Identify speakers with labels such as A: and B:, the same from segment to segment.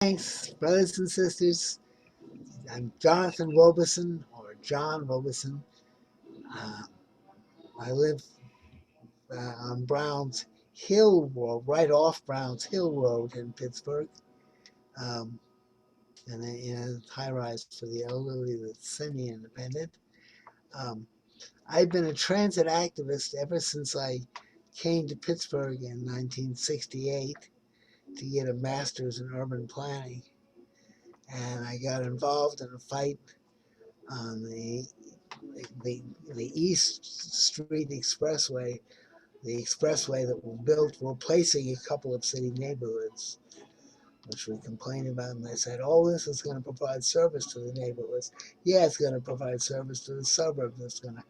A: Thanks, brothers and sisters. I'm Jonathan Robinson, or Jon Robinson. Uh, I live on Browns Hill Road, right off Browns Hill Road in Pittsburgh, um, and in a high rise for the elderly that's semi-independent. Um, I've been a transit activist ever since I came to Pittsburgh in 1968 to get a master's in urban planning, and I got involved in a fight on the, the East Street Expressway, the expressway that was built replacing a couple of city neighborhoods, which we complained about. And they said, oh, this is going to provide service to the neighborhoods. Yeah, it's going to provide service to the suburbs. It's going to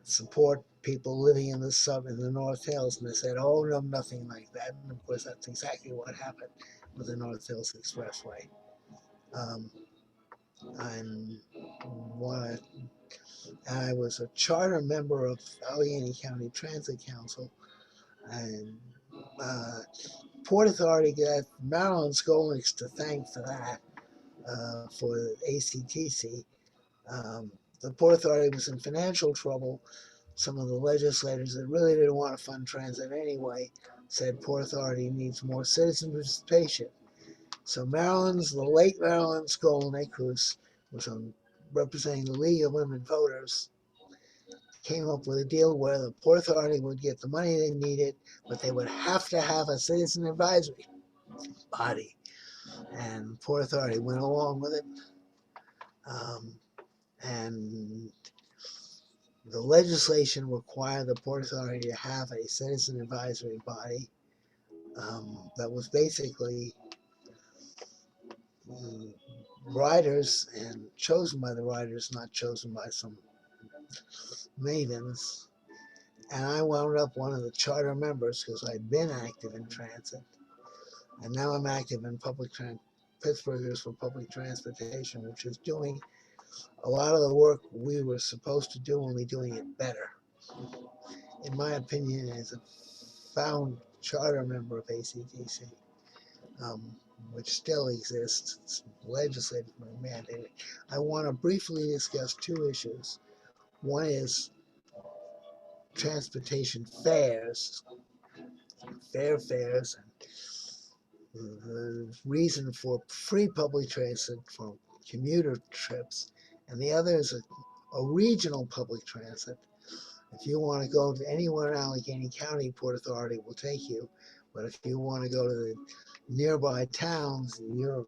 A: support people living in in the North Hills. And they said, oh, no, nothing like that. And of course, that's exactly what happened with the North Hills Expressway. Um, I'm one I was a charter member of Allegheny County Transit Council, and Port Authority got Maryland Skolnick's to thank for that, for ACTC. Um, the Port Authority was in financial trouble. Some of the legislators that really didn't want to fund transit anyway said Port Authority needs more citizen participation. So the late Maryland Skolnick, was representing the League of Women Voters, came up with a deal where the Port Authority would get the money they needed, but they would have to have a citizen advisory body. And Port Authority went along with it. Um, and the legislation required the Port Authority to have a citizen advisory body that was basically um, riders and chosen by the riders, not chosen by some mavens. And I wound up one of the charter members because I'd been active in transit. And now I'm active in Pittsburghers for Public Transportation, which is doing a lot of the work we were supposed to do, only doing it better. In my opinion, as a found charter member of ACTC, um, which still exists, it's legislatively mandated. I want to briefly discuss two issues. One is transportation fares, fares, and the reason for free public transit for commuter trips, and the other is a regional public transit. If you want to go to anywhere in Allegheny County, Port Authority will take you. But if you want to go to the nearby towns, you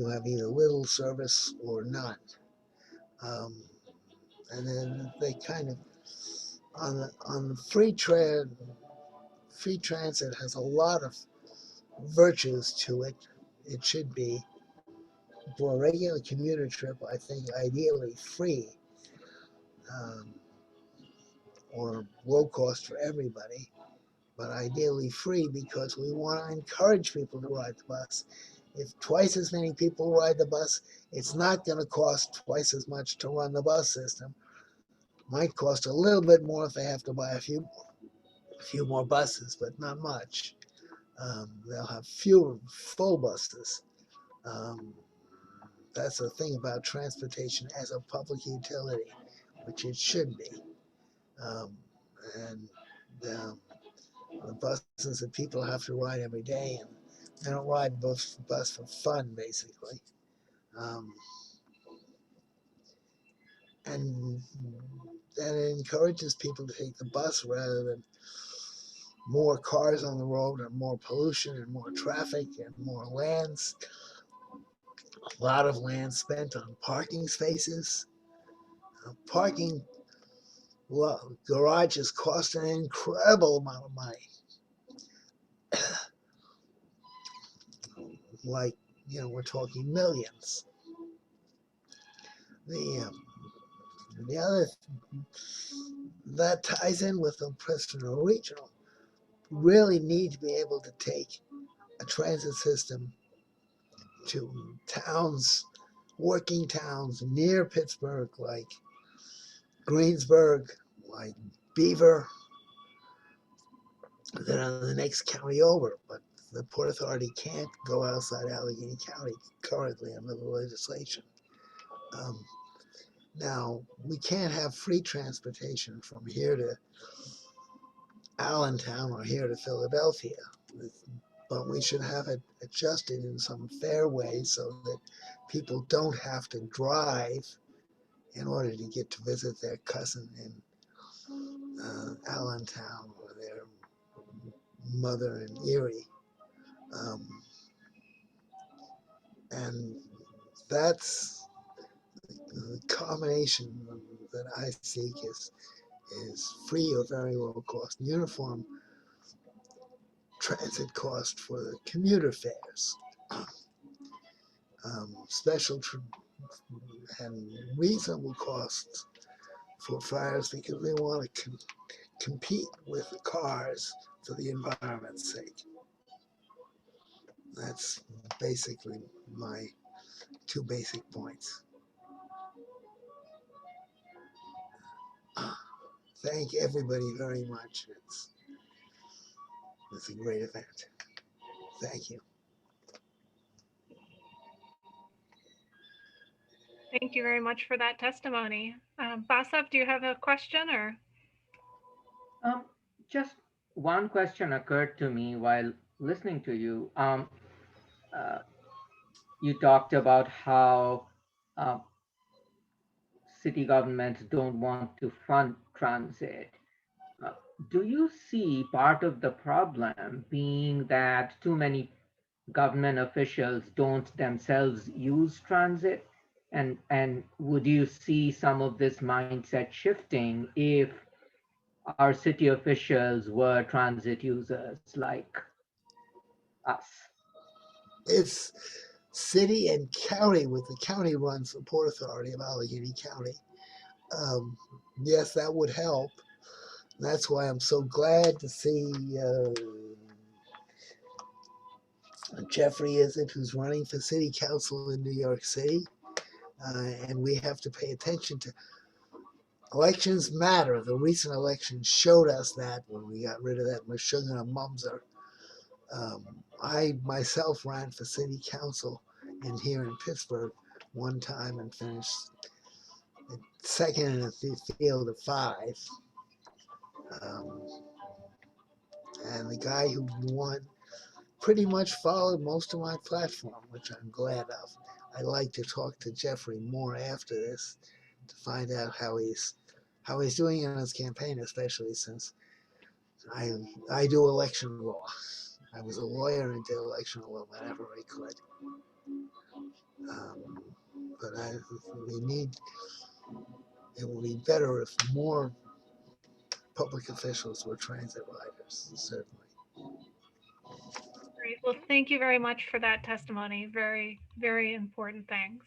A: have either little service or none. Um, and then they kind of on the free transit has a lot of virtues to it. It should be for a regular commuter trip. I think ideally free, um, or low cost for everybody, but ideally free because we want to encourage people to ride the bus. If twice as many people ride the bus, it's not going to cost twice as much to run the bus system. Might cost a little bit more if they have to buy a few more buses, but not much. They'll have fewer full buses. Um, that's the thing about transportation as a public utility, which it should be. Um, and um, the buses that people have to ride every day, and they don't ride bus for fun, basically. Um, and it encourages people to take the bus rather than more cars on the road and more pollution and more traffic and more lands. A lot of land spent on parking spaces. Parking garages cost an incredible amount of money. Like, we're talking millions. The the other that ties in with the personal regional. Really need to be able to take a transit system to towns, working towns near Pittsburgh, like Greensburg, like Beaver, that are the next county over. But the Port Authority can't go outside Allegheny County currently under the legislation. Um, Now, we can't have free transportation from here to Allentown or here to Philadelphia, but we should have it adjusted in some fair way so that people don't have to drive in order to get to visit their cousin in Allentown or their mother in Erie. Um, and that's the combination that I seek is free or very low cost uniform transit cost for the commuter fares, special and reasonable costs for flyers because we want to compete with the cars for the environment's sake. That's basically my two basic points. Thank everybody very much. It's a great event. Thank you.
B: Thank you very much for that testimony. Basov, do you have a question or?
C: Um, just one question occurred to me while listening to you. Uh, you talked about how uh, city governments don't want to fund transit. Uh, do you see part of the problem being that too many government officials don't themselves use transit? And would you see some of this mindset shifting if our city officials were transit users like us?
A: It's city and county with the county runs the Port Authority of Allegheny County. Um, yes, that would help. That's why I'm so glad to see Jeffrey, is it, who's running for city council in New York City. And we have to pay attention to elections matter. The recent election showed us that when we got rid of that Meshuggah Mumser. I myself ran for city council here in Pittsburgh one time and finished second in a field of five. Um, and the guy who won pretty much followed most of my platform, which I'm glad of. I'd like to talk to Jeffrey more after this to find out how he's doing in his campaign, especially since I I do election law. I was a lawyer and did election law whenever I could. Um, but it would be better if more public officials were transit riders, certainly.
B: Great. Well, thank you very much for that testimony. Very, very important things.